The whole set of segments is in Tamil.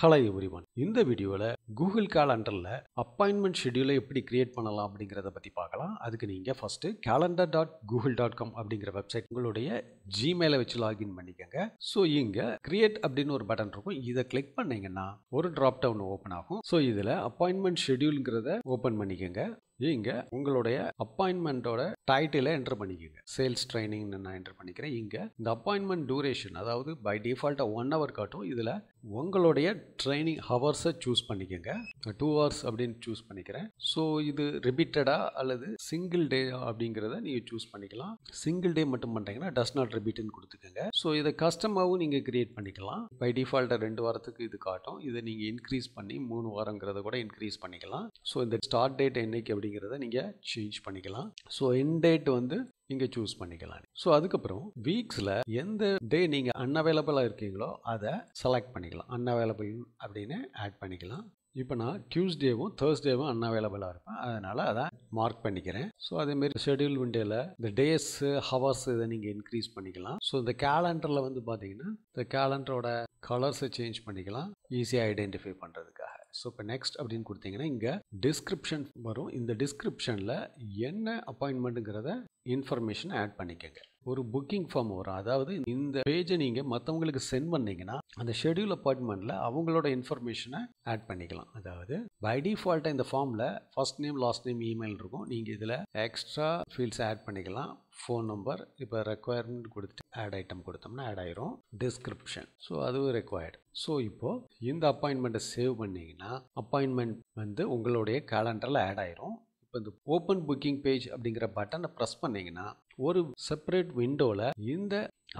Hello everyone. இந்த வீடியோவில் கூகுள் கேலண்டரில் அப்பாயின்மெண்ட் ஷெட்யூலை எப்படி கிரியேட் பண்ணலாம் அப்படிங்கிறத பற்றி பார்க்கலாம். அதுக்கு நீங்கள் ஃபஸ்ட்டு calendar.google.com அப்படிங்கிற வெப்சைட் உங்களுடைய ஜிமெயிலை வச்சு லாகின் பண்ணிக்கோங்க. ஸோ இங்கே கிரியேட் அப்படின்னு ஒரு பட்டன் இருக்கும். இதை கிளிக் பண்ணிங்கன்னா ஒரு ட்ராப் டவுன் ஓப்பன் ஆகும். ஸோ இதில் அப்பாயின்மெண்ட் ஷெட்யூலுங்கிறத ஓப்பன் பண்ணிக்கோங்க. இங்கே உங்களுடைய அப்பாயின்மெண்ட்டோட டைட்டிலை என்டர் பண்ணிக்கோங்க. சேல்ஸ் ட்ரைனிங்னு நான் என்டர் பண்ணிக்கிறேன். இங்கே இந்த அப்பாயின்மெண்ட் டூரேஷன், அதாவது பை டிஃபால்ட்டாக 1 hour காட்டும். இதில் உங்களுடைய ட்ரைனிங் ஹவர்ஸை சூஸ் பண்ணிக்கோங்க. 2 hours அப்படின்னு சூஸ் பண்ணிக்கிறேன். ஸோ இது ரிப்பீட்டடா அல்லது சிங்கிள் டே அப்படிங்கிறத நீங்கள் சூஸ் பண்ணிக்கலாம். சிங்கிள் டே மட்டும் பண்ணிட்டீங்கன்னா டஸ் நாட் ரிப்பீட்னு கொடுத்துக்கோங்க. ஸோ இதை கஸ்டமாகவும் நீங்கள் கிரியேட் பண்ணிக்கலாம். பை டிஃபால்ட்டாக 2 வாரத்துக்கு இது காட்டும். இதை நீங்கள் இன்க்ரீஸ் பண்ணி 3 வாரங்கிறத கூட இன்க்ரீஸ் பண்ணிக்கலாம். ஸோ இந்த ஸ்டார்ட் டேட் என்னைக்கு அப்படிங்கிறத நீங்கள் சேஞ்ச் பண்ணிக்கலாம். ஸோ எண்ட் டேட் வந்து இங்கே சூஸ் பண்ணிக்கலாம். ஸோ அதுக்கப்புறம் வீக்ஸில் எந்த டே நீங்கள் அன்அவைலபிளாக இருக்கீங்களோ அதை செலக்ட் பண்ணிக்கலாம். அன்அவைலபிள் அப்படின்னு ஆட் பண்ணிக்கலாம். இப்போ நான் டியூஸ்டேவும் தேர்ஸ்டேவும் அன்அவைலபிளாக இருப்பேன், அதனால் அதை மார்க் பண்ணிக்கிறேன். ஸோ அதேமாரி ஷெட்யூல் விண்டோவில் இந்த டேஸு ஹவர்ஸ் இதை நீங்கள் இன்க்ரீஸ் பண்ணிக்கலாம். ஸோ இந்த கேலண்டரில் வந்து பார்த்தீங்கன்னா இந்த கேலண்டரோட கலர்ஸை சேஞ்ச் பண்ணிக்கலாம் ஈஸியாக ஐடென்டிஃபை பண்ணுறதுக்காக. ஸோ இப்போ நெக்ஸ்ட் அப்படின்னு கொடுத்தீங்கன்னா இங்கே டிஸ்கிரிப்ஷன் வரும். இந்த டிஸ்கிரிப்ஷனில் என்ன அப்பாயின்மெண்ட்டுங்கிறத இன்ஃபர்மேஷன் ஆட் பண்ணிக்கோங்க. ஒரு புக்கிங் ஃபார்ம் வரும். அதாவது இந்த பேஜை நீங்கள் மற்றவங்களுக்கு சென்ட் பண்ணிங்கன்னா அந்த ஷெட்யூல் அப்பாயின்மெண்ட்டில் அவங்களோட இன்ஃபர்மேஷனை ஆட் பண்ணிக்கலாம். அதாவது பை டிஃபால்ட்டாக இந்த ஃபார்மில் first name last name email இருக்கும். நீங்கள் இதில் எக்ஸ்ட்ரா ஃபீல்ட்ஸ் ஆட் பண்ணிக்கலாம். ஃபோன் நம்பர் இப்போ ரெக்குவயர்மெண்ட் கொடுத்துட்டு ஆட் ஐட்டம் கொடுத்தோம்னா ஆட் ஆயிரும். டிஸ்கிரிப்ஷன், ஸோ அதுவும் ரெக்குவயர்டு. ஸோ இப்போது இந்த அப்பாயின்மெண்ட்டை சேவ் பண்ணிங்கன்னா அப்பாயின்மெண்ட் வந்து உங்களுடைய கேலண்டரில் ஆட் ஆயிரும். இப்போ இந்த ஓப்பன் புக்கிங் பேஜ் அப்படிங்கிற பட்டனை ப்ரெஸ் பண்ணிங்கன்னா ஒரு செப்பரேட் விண்டோவில் இந்த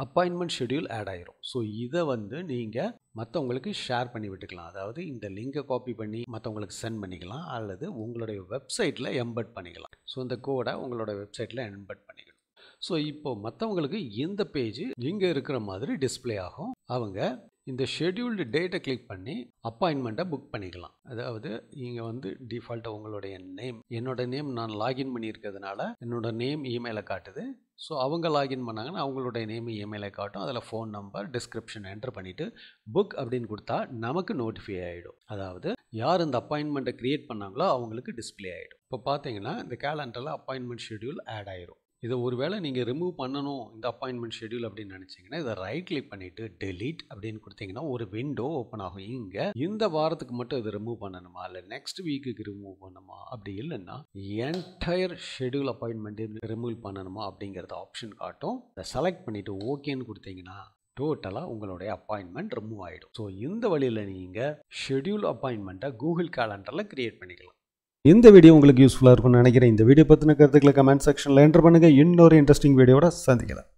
அப்பாயின்மெண்ட் ஷெட்யூல் ஆட் ஆயிரும். ஸோ இதை வந்து நீங்கள் மற்றவங்களுக்கு ஷேர் பண்ணி விட்டுக்கலாம். அதாவது இந்த லிங்கை காப்பி பண்ணி மற்றவங்களுக்கு சென்ட் பண்ணிக்கலாம் அல்லது உங்களுடைய வெப்சைட்டில் எம்பெட் பண்ணிக்கலாம். ஸோ இந்த கோடை உங்களோட வெப்சைட்டில் எம்பெட் பண்ணிக்கணும். ஸோ இப்போ மற்றவங்களுக்கு இந்த பேஜ் இங்கே இருக்கிற மாதிரி டிஸ்பிளே ஆகும். அவங்க இந்த ஷெட்யூல்டு டேட்டை கிளிக் பண்ணி அப்பாயின்மெண்ட்டை புக் பண்ணிக்கலாம். அதாவது இங்கே வந்து டிஃபால்ட்டாக உங்களுடைய நேம், என்னோட நேம் நான் லாகின் பண்ணியிருக்கிறதுனால என்னோட நேம் இமெயிலை காட்டுது. ஸோ அவங்க லாகின் பண்ணாங்கன்னா அவங்களுடைய நேம் இமெயிலை காட்டும். அதில் ஃபோன் நம்பர் டிஸ்கிரிப்ஷன் என்டர் பண்ணிவிட்டு புக் அப்படின்னு கொடுத்தா நமக்கு நோட்டிஃபை ஆகிடும். அதாவது யார் இந்த அப்பாயின்மெண்ட்டை க்ரியேட் பண்ணாங்களோ அவங்களுக்கு டிஸ்பிளே ஆகிடும். இப்போ பார்த்தீங்கன்னா இந்த கேலண்டரில் அப்பாயின்மெண்ட் ஷெட்யூல் ஆட் ஆயிரும். இதை ஒருவேளை நீங்கள் ரிமூவ் பண்ணணும் இந்த அப்பாயின்மெண்ட் ஷெட்யூல் அப்படின்னு நினச்சிங்கன்னா இதை ரைட் கிளிக் பண்ணிவிட்டு டெலீட் அப்படின்னு கொடுத்தீங்கன்னா ஒரு விண்டோ ஓப்பன் ஆகும். இங்கே இந்த வாரத்துக்கு மட்டும் இதை ரிமூவ் பண்ணணுமா இல்லை நெக்ஸ்ட் வீக்குக்கு ரிமூவ் பண்ணணுமா, அப்படி இல்லைன்னா என்டையர் ஷெட்யூல் அப்பாயின்மெண்ட் ரிமூவ் பண்ணணுமா அப்படிங்கிறத ஆப்ஷன் காட்டும். அதை செலக்ட் பண்ணிவிட்டு ஓகேன்னு கொடுத்தீங்கன்னா டோட்டலாக உங்களுடைய அப்பாயின்மெண்ட் ரிமூவ் ஆகிடும். ஸோ இந்த வழியில் நீங்கள் ஷெட்யூல் அப்பாயின்மெண்ட்டை கூகுள் கேலண்டரில் கிரியேட் பண்ணிக்கலாம். இந்த வீடியோ உங்களுக்கு யூஸ்ஃபுல்லாக இருக்கும்னு நினைக்கிறேன். இந்த வீடியோ பற்றின கருத்துக்களை கமெண்ட் செக்ஷனில் என்டர் பண்ணுங்கள். இன்னொரு இன்ட்ரெஸ்டிங் வீடியோட சந்திக்கலாம்.